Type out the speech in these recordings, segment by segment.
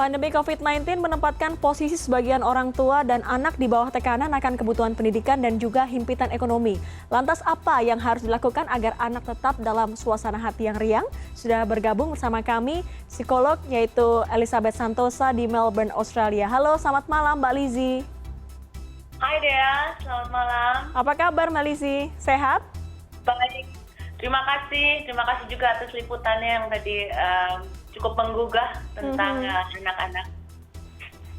Pandemi COVID-19 menempatkan posisi sebagian orang tua dan anak di bawah tekanan akan kebutuhan pendidikan dan juga himpitan ekonomi. Lantas apa yang harus dilakukan agar anak tetap dalam suasana hati yang riang? Sudah bergabung bersama kami psikolog yaitu Elizabeth Santosa di Melbourne, Australia. Halo, selamat malam Mbak Lizzie. Hai Dea, selamat malam. Apa kabar Mbak Lizzie? Sehat? Baik, terima kasih juga atas liputannya yang tadi cukup menggugah tentang anak-anak.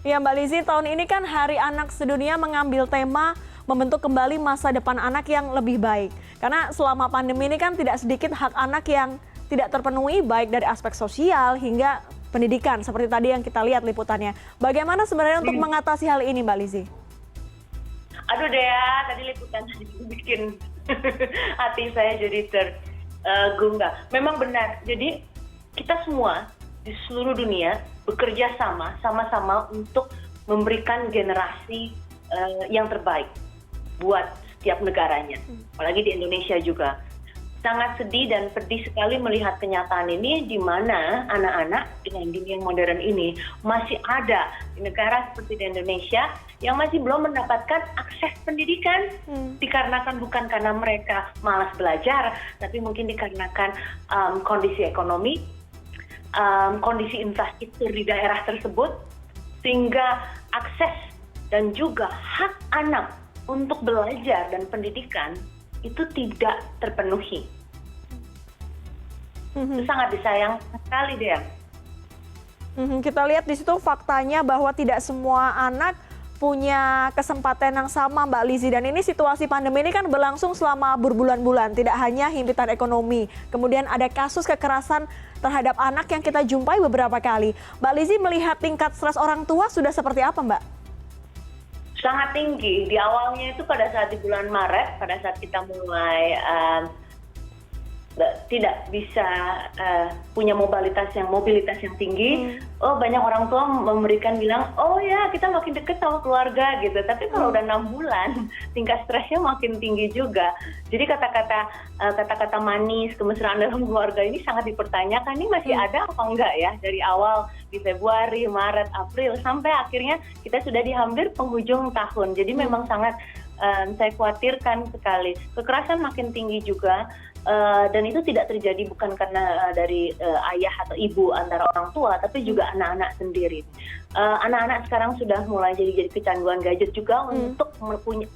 Ya Mbak Lizzie, tahun ini kan Hari Anak Sedunia mengambil tema membentuk kembali masa depan anak yang lebih baik. Karena selama pandemi ini kan tidak sedikit hak anak yang tidak terpenuhi baik dari aspek sosial hingga pendidikan seperti tadi yang kita lihat liputannya. Bagaimana sebenarnya untuk mengatasi hal ini Mbak Lizzie? Aduh Dea, tadi liputan bikin hati saya jadi tergugah. Memang benar, jadi kita semua di seluruh dunia bekerja sama-sama untuk memberikan generasi yang terbaik buat setiap negaranya, apalagi di Indonesia juga. Sangat sedih dan pedih sekali melihat kenyataan ini di mana anak-anak dengan dunia modern ini masih ada di negara seperti di Indonesia yang masih belum mendapatkan akses pendidikan dikarenakan bukan karena mereka malas belajar, tapi mungkin dikarenakan kondisi ekonomi, kondisi infrastruktur di daerah tersebut, sehingga akses dan juga hak anak untuk belajar dan pendidikan itu tidak terpenuhi. Itu sangat disayangkan sekali dia. Kita lihat di situ faktanya bahwa tidak semua anak punya kesempatan yang sama Mbak Lizzie. Dan ini situasi pandemi ini kan berlangsung selama berbulan-bulan. Tidak hanya himpitan ekonomi. Kemudian ada kasus kekerasan terhadap anak yang kita jumpai beberapa kali. Mbak Lizzie melihat tingkat stres orang tua sudah seperti apa Mbak? Sangat tinggi. Di awalnya itu pada saat di bulan Maret, pada saat kita mulai tidak bisa punya mobilitas yang tinggi, banyak orang tua bilang, oh ya kita makin dekat sama keluarga gitu. Tapi kalau udah 6 bulan, tingkat stresnya makin tinggi juga. Jadi kata-kata manis, kemesraan dalam keluarga ini sangat dipertanyakan. Ini masih ada apa enggak ya dari awal di Februari, Maret, April sampai akhirnya kita sudah di hampir penghujung tahun. Jadi memang sangat saya khawatirkan sekali. Kekerasan makin tinggi juga. Dan itu tidak terjadi bukan karena dari ayah atau ibu antara orang tua, tapi juga anak-anak sendiri. Anak-anak sekarang sudah mulai jadi kecanduan gadget juga untuk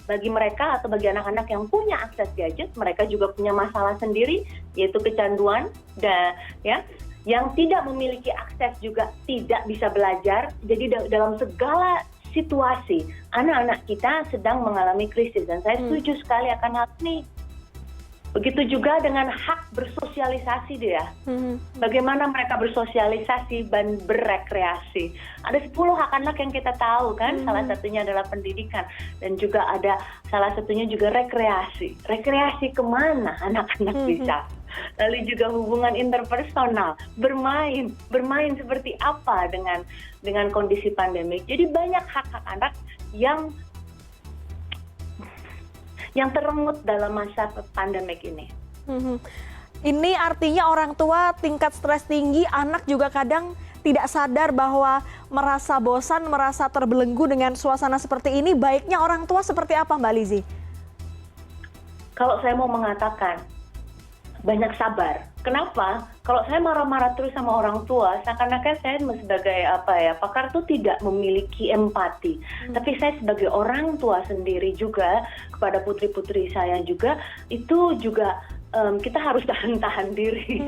bagi mereka atau bagi anak-anak yang punya akses gadget, mereka juga punya masalah sendiri, yaitu kecanduan dan ya. Yang tidak memiliki akses juga tidak bisa belajar. Jadi dalam segala situasi anak-anak kita sedang mengalami krisis dan saya setuju sekali akan hal ini. Begitu juga dengan hak bersosialisasi dia. Bagaimana mereka bersosialisasi dan berekreasi. Ada 10 hak anak yang kita tahu kan, salah satunya adalah pendidikan. Dan juga ada salah satunya juga rekreasi. Rekreasi kemana anak-anak bisa? Lalu juga hubungan interpersonal, bermain seperti apa dengan kondisi pandemik. Jadi banyak hak-hak anak yang terenggut dalam masa pandemik ini. Ini artinya orang tua tingkat stres tinggi, anak juga kadang tidak sadar bahwa merasa bosan, merasa terbelenggu dengan suasana seperti ini. Baiknya orang tua seperti apa Mbak Lizzie? Kalau saya mau mengatakan, banyak sabar. Kenapa? Kalau saya marah-marah terus sama orang tua, seakan-akan saya sebagai pakar tuh tidak memiliki empati. Tapi saya sebagai orang tua sendiri juga kepada putri-putri saya juga itu juga kita harus tahan diri.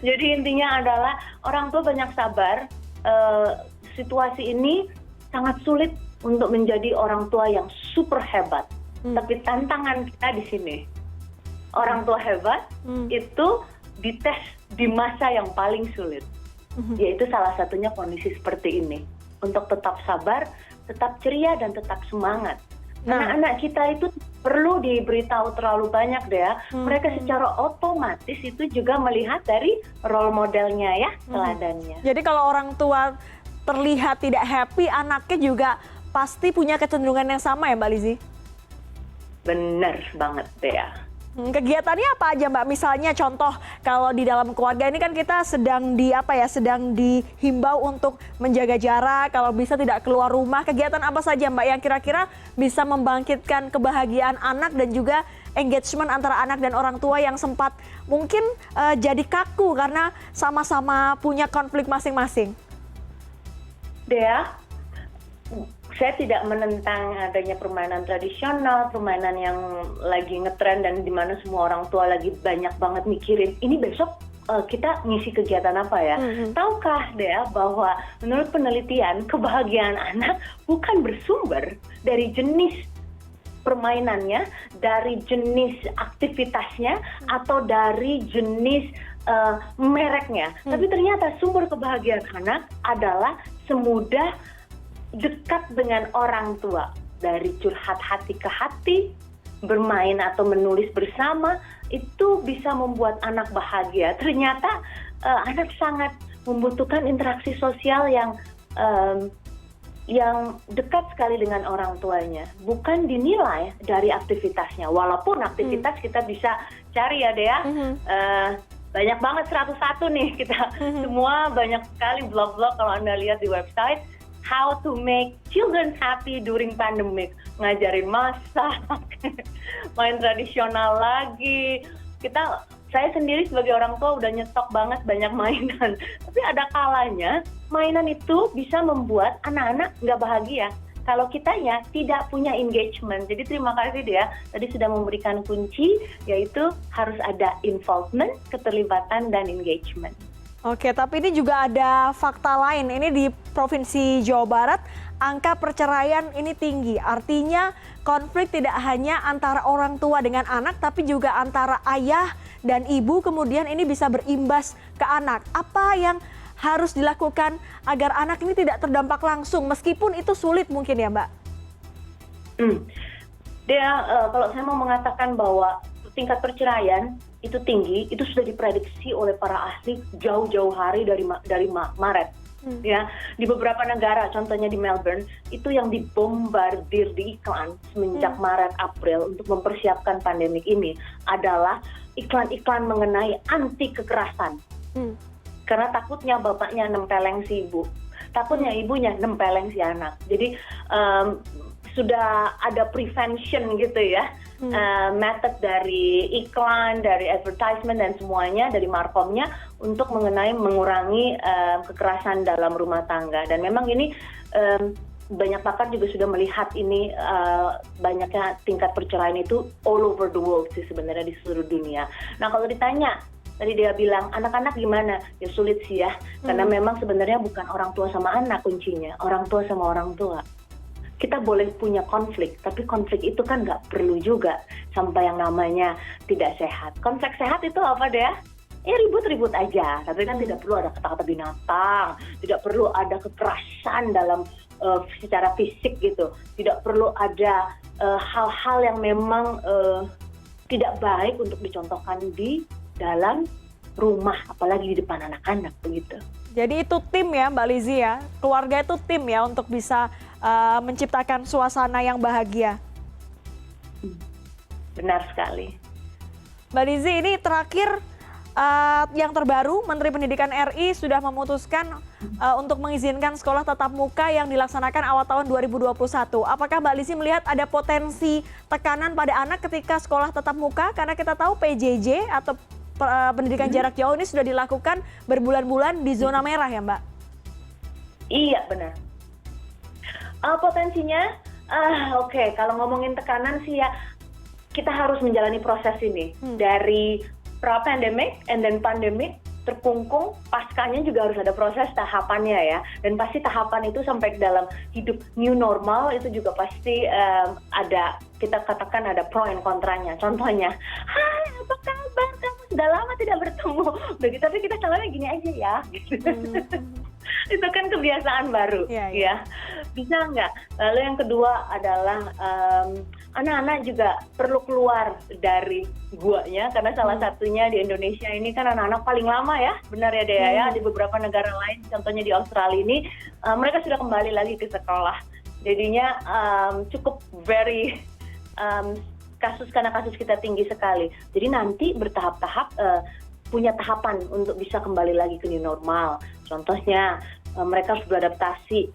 Jadi intinya adalah orang tua banyak sabar. Situasi ini sangat sulit untuk menjadi orang tua yang super hebat. Tapi tantangan kita di sini, orang tua hebat itu dites di masa yang paling sulit, yaitu salah satunya kondisi seperti ini. Untuk tetap sabar, tetap ceria, dan tetap semangat. Anak-anak kita itu perlu diberitahu terlalu banyak deh. Mereka secara otomatis itu juga melihat dari role modelnya ya, teladannya. Jadi kalau orang tua terlihat tidak happy, anaknya juga pasti punya kecenderungan yang sama ya Mbak Lizzie? Bener banget Dea. Kegiatannya apa aja Mbak? Misalnya contoh kalau di dalam keluarga ini kan kita sedang sedang dihimbau untuk menjaga jarak, kalau bisa tidak keluar rumah. Kegiatan apa saja Mbak yang kira-kira bisa membangkitkan kebahagiaan anak dan juga engagement antara anak dan orang tua yang sempat mungkin jadi kaku karena sama-sama punya konflik masing-masing? Dea, saya tidak menentang adanya permainan tradisional, permainan yang lagi ngetren dan di mana semua orang tua lagi banyak banget mikirin, ini besok kita ngisi kegiatan apa ya? Tahukah Dea bahwa menurut penelitian kebahagiaan anak bukan bersumber dari jenis permainannya, dari jenis aktivitasnya, atau dari jenis mereknya. Tapi ternyata sumber kebahagiaan anak adalah semudah dekat dengan orang tua, dari curhat hati ke hati, bermain atau menulis bersama, itu bisa membuat anak bahagia. Ternyata anak sangat membutuhkan interaksi sosial yang dekat sekali dengan orang tuanya, bukan dinilai dari aktivitasnya. Walaupun aktivitas kita bisa cari ya Dea, banyak banget 101 nih kita semua, banyak sekali blog-blog kalau Anda lihat di website. How to make children happy during pandemic. Ngajarin masak, main tradisional lagi. Saya sendiri sebagai orang tua udah nyetok banget banyak mainan. Tapi ada kalanya mainan itu bisa membuat anak-anak nggak bahagia kalau kitanya tidak punya engagement. Jadi terima kasih Dea, tadi sudah memberikan kunci, yaitu harus ada involvement, keterlibatan, dan engagement. Oke, tapi ini juga ada fakta lain. Ini di Provinsi Jawa Barat, angka perceraian ini tinggi. Artinya konflik tidak hanya antara orang tua dengan anak, tapi juga antara ayah dan ibu, kemudian ini bisa berimbas ke anak. Apa yang harus dilakukan agar anak ini tidak terdampak langsung, meskipun itu sulit mungkin ya Mbak? Dea, kalau saya mau mengatakan bahwa tingkat perceraian itu tinggi, itu sudah diprediksi oleh para ahli jauh-jauh hari dari Maret. Ya, di beberapa negara, contohnya di Melbourne, itu yang dibombardir di iklan semenjak Maret April untuk mempersiapkan pandemik ini adalah iklan-iklan mengenai anti kekerasan. Karena takutnya bapaknya nempeleng si ibu, takutnya ibunya nempeleng si anak. Jadi sudah ada prevention gitu ya, method dari iklan, dari advertisement dan semuanya, dari markomnya untuk mengurangi kekerasan dalam rumah tangga. Dan memang ini banyak pakar juga sudah melihat ini, banyaknya tingkat perceraian itu all over the world sih sebenarnya, di seluruh dunia. Nah kalau ditanya, tadi dia bilang anak-anak gimana? Ya sulit sih ya, karena memang sebenarnya bukan orang tua sama anak kuncinya, orang tua sama orang tua. Kita boleh punya konflik, tapi konflik itu kan nggak perlu juga sampai yang namanya tidak sehat. Konflik sehat itu apa Dea? Ribut-ribut aja, tapi kan tidak perlu ada kata-kata binatang, tidak perlu ada kekerasan dalam secara fisik gitu, tidak perlu ada hal-hal yang memang tidak baik untuk dicontohkan di dalam rumah, apalagi di depan anak-anak begitu. Jadi itu tim ya Mbak Lizzy ya, keluarga itu tim ya untuk bisa menciptakan suasana yang bahagia. Benar sekali. Mbak Lizzy, ini terakhir yang terbaru, Menteri Pendidikan RI sudah memutuskan untuk mengizinkan sekolah tatap muka yang dilaksanakan awal tahun 2021. Apakah Mbak Lizzy melihat ada potensi tekanan pada anak ketika sekolah tatap muka? Karena kita tahu PJJ atau pendidikan jarak jauh ini sudah dilakukan berbulan-bulan di zona merah ya Mbak? Iya benar. Potensinya, oke, kalau ngomongin tekanan sih ya, kita harus menjalani proses ini. Dari pra-pandemic and then pandemic, terkungkung, paskanya juga harus ada proses tahapannya ya. Dan pasti tahapan itu sampai dalam hidup new normal itu juga pasti ada, kita katakan ada pro and kontranya. Contohnya, hai apa kabar, kamu sudah lama tidak bertemu. Begitu, tapi kita selalu gini aja ya. Gitu. Itu kan kebiasaan baru ya. Bisa nggak? Lalu yang kedua adalah anak-anak juga perlu keluar dari guanya, karena salah satunya di Indonesia ini kan anak-anak paling lama ya, benar ya Dea ya. Di beberapa negara lain, contohnya di Australia ini, mereka sudah kembali lagi ke sekolah. Jadinya cukup very karena kasus kita tinggi sekali. Jadi nanti bertahap-tahap punya tahapan untuk bisa kembali lagi ke new normal. Contohnya mereka harus beradaptasi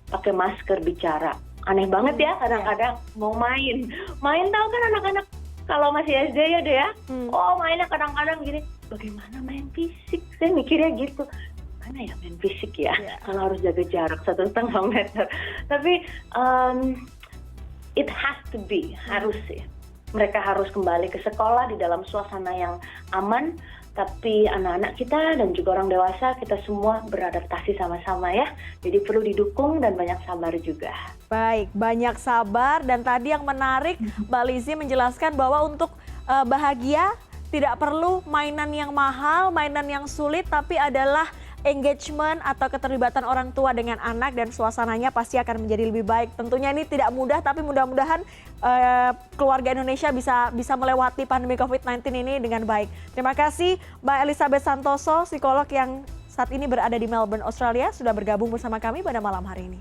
pakai masker bicara. Aneh banget ya kadang-kadang mau main tahu kan anak-anak kalau masih SD ya deh ya, oh mainnya kadang-kadang gini, bagaimana main fisik? Saya mikirnya gitu, mana ya main fisik ya? Kalau harus jaga jarak 1,5 meter. Tapi it has to be, harus ya. Mereka harus kembali ke sekolah di dalam suasana yang aman. Tapi anak-anak kita dan juga orang dewasa, kita semua beradaptasi sama-sama ya. Jadi perlu didukung dan banyak sabar juga. Baik, banyak sabar. Dan tadi yang menarik, Mbak Lizzie menjelaskan bahwa untuk bahagia tidak perlu mainan yang mahal, mainan yang sulit, tapi adalah engagement atau keterlibatan orang tua dengan anak dan suasananya pasti akan menjadi lebih baik. Tentunya ini tidak mudah, tapi mudah-mudahan keluarga Indonesia bisa melewati pandemi COVID-19 ini dengan baik. Terima kasih Mbak Elizabeth Santoso, psikolog yang saat ini berada di Melbourne, Australia, sudah bergabung bersama kami pada malam hari ini.